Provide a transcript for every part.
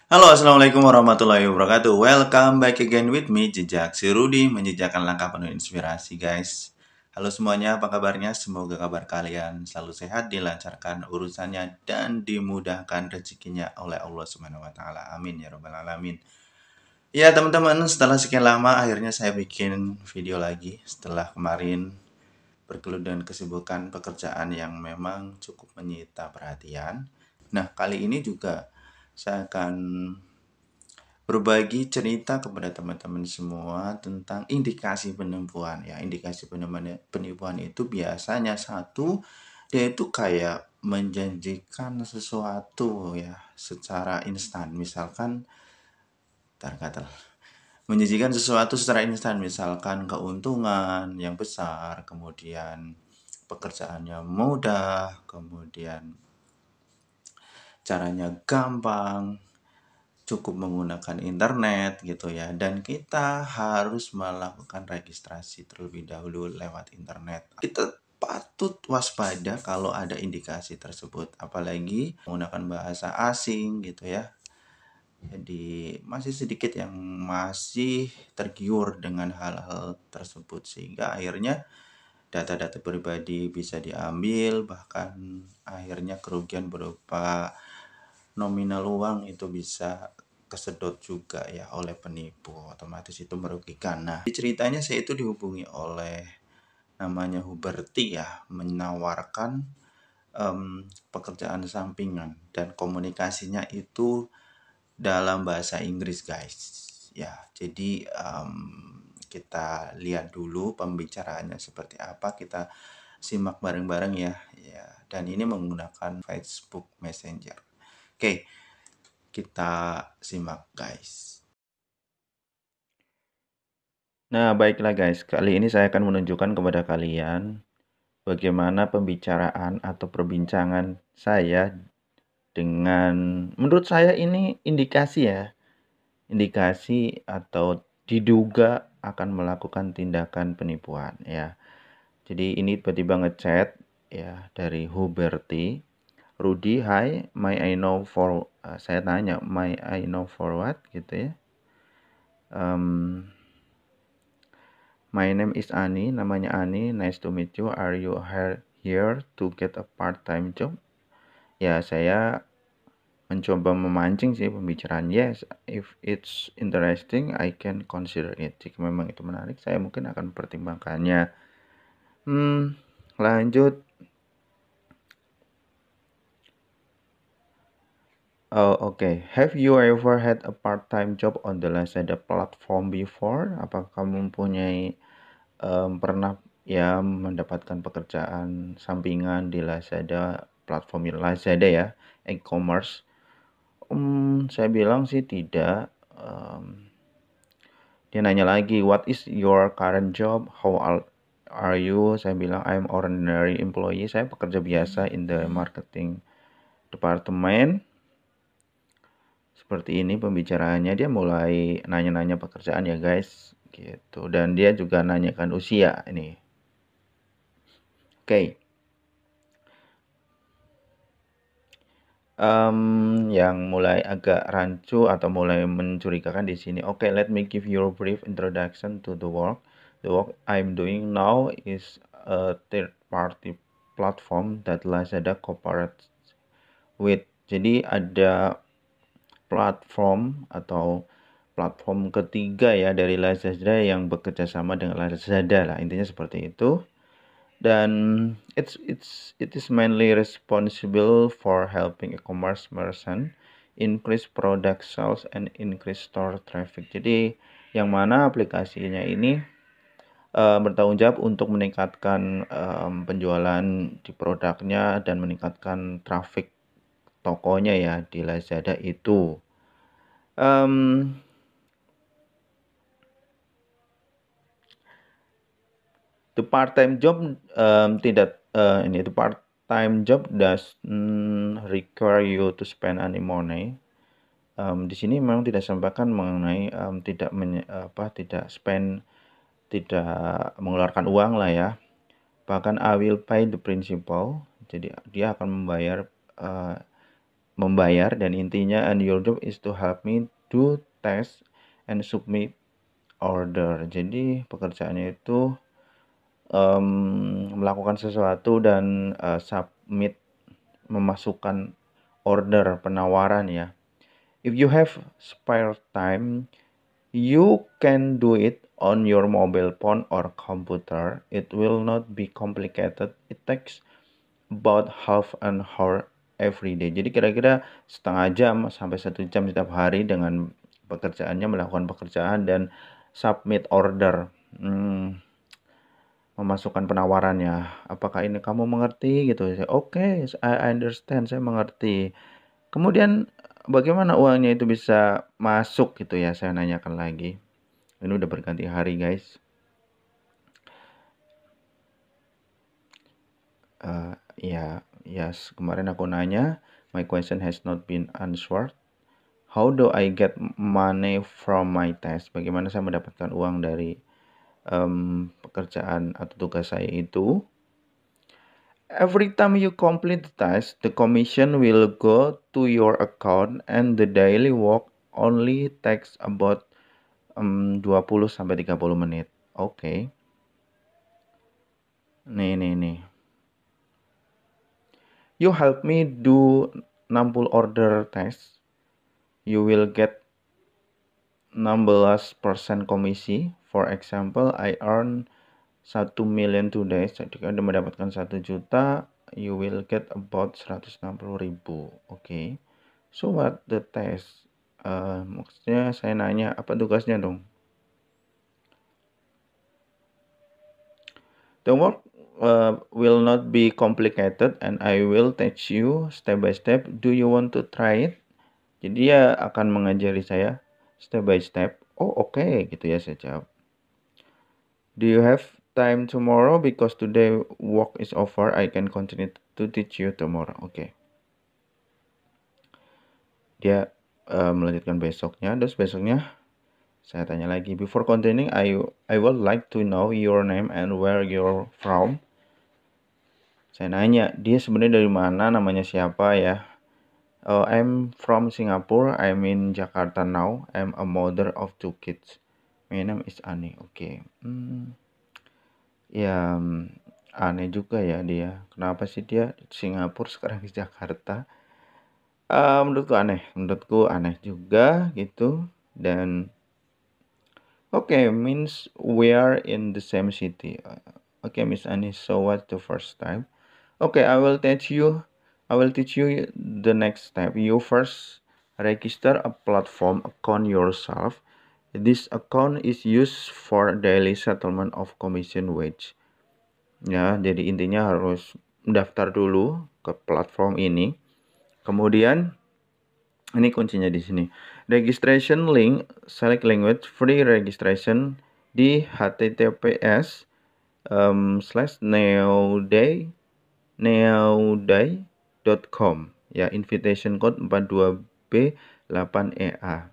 Halo, assalamualaikum warahmatullahi wabarakatuh. Welcome back again with me, Jejak si Rudy, menjejakkan langkah penuh inspirasi, guys. Halo semuanya, apa kabarnya? Semoga kabar kalian selalu sehat, dilancarkan urusannya, dan dimudahkan rezekinya oleh Allah Subhanahu wa Ta'ala. Amin ya Rabbal 'Alamin. Ya, teman-teman, setelah sekian lama, akhirnya saya bikin video lagi. Setelah kemarin bergelut dengan kesibukan pekerjaan yang memang cukup menyita perhatian. Nah, kali ini juga saya akan berbagi cerita kepada teman-teman semua tentang indikasi penipuan. Ya, indikasi penipuan itu biasanya satu, dia itu kayak menjanjikan sesuatu ya secara instan. Misalkan terkata menjanjikan sesuatu secara instan, misalkan keuntungan yang besar, kemudian pekerjaannya mudah, kemudian caranya gampang, cukup menggunakan internet gitu ya, dan kita harus melakukan registrasi terlebih dahulu lewat internet. Kita patut waspada kalau ada indikasi tersebut, apalagi menggunakan bahasa asing gitu ya. Jadi masih sedikit yang masih tergiur dengan hal-hal tersebut, sehingga akhirnya data-data pribadi bisa diambil, bahkan akhirnya kerugian berupa nominal uang itu bisa kesedot juga ya oleh penipu, otomatis itu merugikan. Nah, ceritanya saya itu dihubungi oleh namanya Huberti ya, menawarkan pekerjaan sampingan dan komunikasinya itu dalam bahasa Inggris, guys. Ya, jadi kita lihat dulu pembicaraannya seperti apa, kita simak bareng-bareng ya. Ya, dan ini menggunakan Facebook Messenger. Oke, kita simak, guys. Nah, baiklah guys, kali ini saya akan menunjukkan kepada kalian bagaimana pembicaraan atau perbincangan saya dengan, menurut saya ini indikasi ya, indikasi atau diduga akan melakukan tindakan penipuan ya. Jadi ini tiba-tiba ngechat ya dari Huberti. Rudy, hi, may I know for, saya tanya, may I know for what gitu ya. Um, My name is Ani, namanya Ani. Nice to meet you. Are you here to get a part-time job? Ya, saya mencoba memancing sih pembicaraan. Yes, if it's interesting, I can consider it. Jika memang itu menarik, saya mungkin akan pertimbangkannya. Lanjut. Oh, okay. Have you ever had a part-time job on the Lazada platform before? Apakah kamu mempunyai pernah ya mendapatkan pekerjaan sampingan di Lazada, platform Lazada ya, e-commerce? Saya bilang sih tidak. Dia nanya lagi, what is your current job? How old are you? Saya bilang, I'm ordinary employee. Saya pekerja biasa in the marketing department. Seperti ini pembicaraannya, dia mulai nanya-nanya pekerjaan ya guys, gitu. Dan dia juga nanyakan usia ini. Oke. Yang mulai agak rancu atau mulai mencurigakan di sini. Okay, let me give you a brief introduction to the work. The work I'm doing now is a third-party platform that Lazada cooperates with. Jadi ada platform atau platform ketiga ya dari Lazada yang bekerja sama dengan Lazada lah, intinya seperti itu. Dan it is mainly responsible for helping e-commerce merchant increase product sales and increase store traffic. Jadi yang mana aplikasinya ini bertanggung jawab untuk meningkatkan penjualan di produknya dan meningkatkan traffic tokonya ya di Lazada itu. The part-time job tidak ini the part-time job does require you to spend any money. Di sini memang tidak sampaikan mengenai tidak spend, tidak mengeluarkan uang lah ya. Bahkan I will pay the principal. Jadi dia akan membayar membayar, dan intinya and your job is to help me do test and submit order. Jadi pekerjaannya itu melakukan sesuatu dan submit, memasukkan order penawaran ya. If you have spare time, you can do it on your mobile phone or computer. It will not be complicated. It takes about half an hour every day. Jadi kira-kira setengah jam sampai 1 jam setiap hari dengan pekerjaannya, melakukan pekerjaan dan submit order. Memasukkan penawarannya. Apakah ini kamu mengerti gitu? Oke, I understand, saya mengerti. Kemudian bagaimana uangnya itu bisa masuk gitu ya, saya nanyakan lagi. Ini udah berganti hari guys. Yes, kemarin aku nanya, my question has not been answered. How do I get money from my test? Bagaimana saya mendapatkan uang dari pekerjaan atau tugas saya itu? Every time you complete the task, the commission will go to your account and the daily work only takes about 20-30 menit. Oke. Nih. You help me do 60 order test. You will get 16% komisi. For example, I earn 1 million today. Jika Anda mendapatkan 1 juta, you will get about 160.000. Oke. So what the test? Maksudnya saya nanya apa tugasnya dong? The work will not be complicated and I will teach you step by step. Do you want to try it? Jadi dia akan mengajari saya step by step. Oh oke, gitu ya saya jawab. Do you have time tomorrow? Because today work is over. I can continue to teach you tomorrow. Oke. Dia melanjutkan besoknya. Terus besoknya saya tanya lagi. Before continuing, I would like to know your name and where you're from. Saya nanya, dia sebenarnya dari mana, namanya siapa ya? I'm from Singapore. I'm in Jakarta now. I'm a mother of 2 kids. My name is Ani. Oke. Ya, aneh juga ya dia. Kenapa sih dia di Singapura sekarang di Jakarta? Menurutku aneh juga gitu. Dan means we are in the same city. Miss Ani, so what's the first time? I will teach you the next step. You first register a platform account yourself. This account is used for daily settlement of commission wage. Ya, jadi intinya harus daftar dulu ke platform ini. Kemudian ini kuncinya di sini. Registration link, select language, free registration di https://neoday.com ya, invitation code 42B8EA.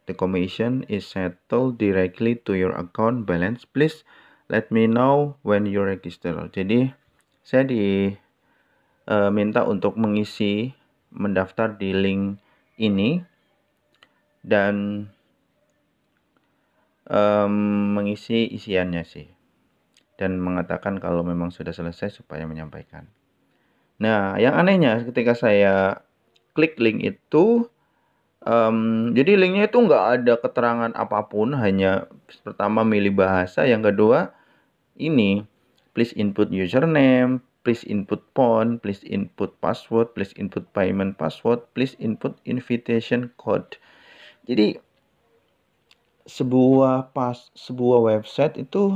The commission is settled directly to your account balance. Please let me know when you register. Jadi saya diminta untuk mendaftar di link ini dan mengisi isiannya sih, dan mengatakan kalau memang sudah selesai supaya menyampaikan. Nah, yang anehnya ketika saya klik link itu, jadi linknya itu nggak ada keterangan apapun, hanya pertama milih bahasa, yang kedua ini please input username, please input phone, please input password, please input payment password, please input invitation code. Jadi sebuah website itu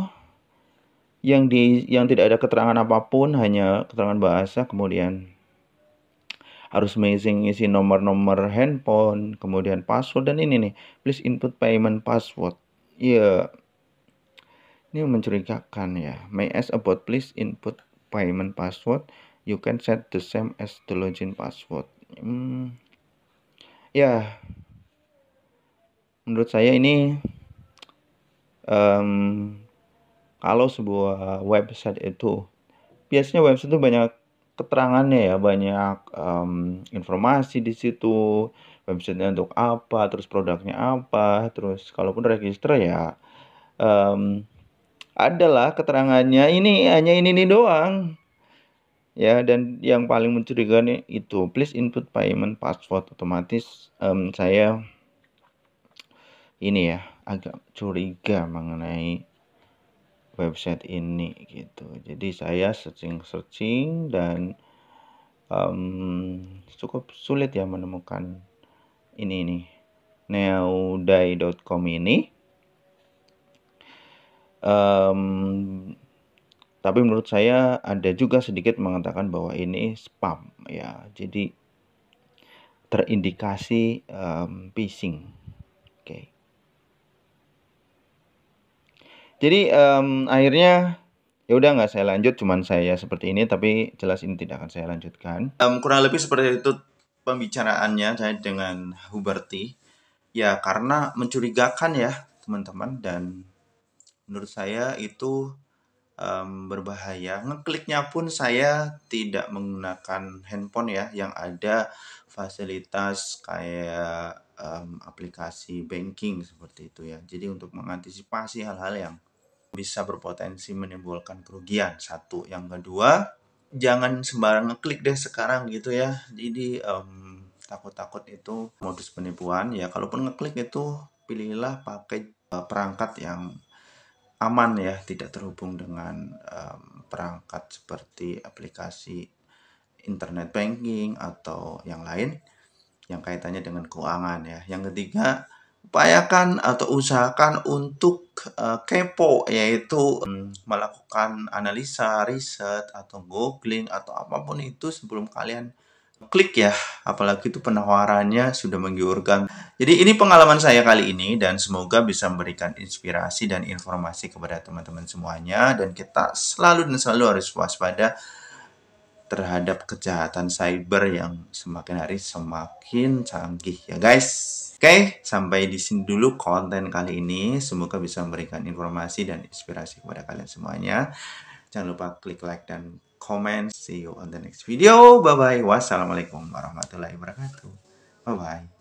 yang tidak ada keterangan apapun, hanya keterangan bahasa, kemudian harus isi nomor handphone, kemudian password, dan ini nih, please input payment password. Ya, ini mencurigakan ya. May ask about please input payment password. You can set the same as the login password. Ya, menurut saya ini kalau sebuah website itu, biasanya website itu banyak keterangannya ya, banyak, informasi di situ, website-nya untuk apa, terus produknya apa, terus kalaupun register ya, mmm, adalah keterangannya ini doang. Ya, dan yang paling mencurigakan itu, "Please input payment password." Otomatis, saya ini ya, agak curiga mengenai website ini gitu. Jadi saya searching-searching dan, cukup sulit ya menemukan ini nih, neodai.com ini. Tapi menurut saya ada juga sedikit mengatakan bahwa ini spam ya. Jadi terindikasi, phishing. Oke. Jadi, akhirnya ya udah nggak saya lanjut, cuman saya seperti ini, tapi jelas ini tidak akan saya lanjutkan. Kurang lebih seperti itu pembicaraannya saya dengan Huberty. Ya karena mencurigakan ya teman-teman, dan menurut saya itu, berbahaya. Ngekliknya pun saya tidak menggunakan handphone ya, yang ada fasilitas kayak, aplikasi banking seperti itu ya. Jadi untuk mengantisipasi hal-hal yang bisa berpotensi menimbulkan kerugian, satu. Yang kedua, jangan sembarang ngeklik deh sekarang gitu ya. Jadi, takut-takut itu modus penipuan. Ya kalaupun ngeklik itu pilihlah pakai, perangkat yang aman ya, tidak terhubung dengan, perangkat seperti aplikasi internet banking atau yang lain yang kaitannya dengan keuangan ya. Yang ketiga, upayakan atau usahakan untuk, kepo, yaitu, melakukan analisa, riset, atau googling, atau apapun itu sebelum kalian klik ya, apalagi itu penawarannya sudah menggiurkan. Jadi ini pengalaman saya kali ini, dan semoga bisa memberikan inspirasi dan informasi kepada teman-teman semuanya, dan kita selalu dan selalu harus waspada terhadap kejahatan cyber yang semakin hari semakin canggih ya guys. Oke, sampai di sini dulu konten kali ini. Semoga bisa memberikan informasi dan inspirasi kepada kalian semuanya. Jangan lupa klik like dan komen. See you on the next video. Bye-bye. Wassalamualaikum warahmatullahi wabarakatuh. Bye-bye.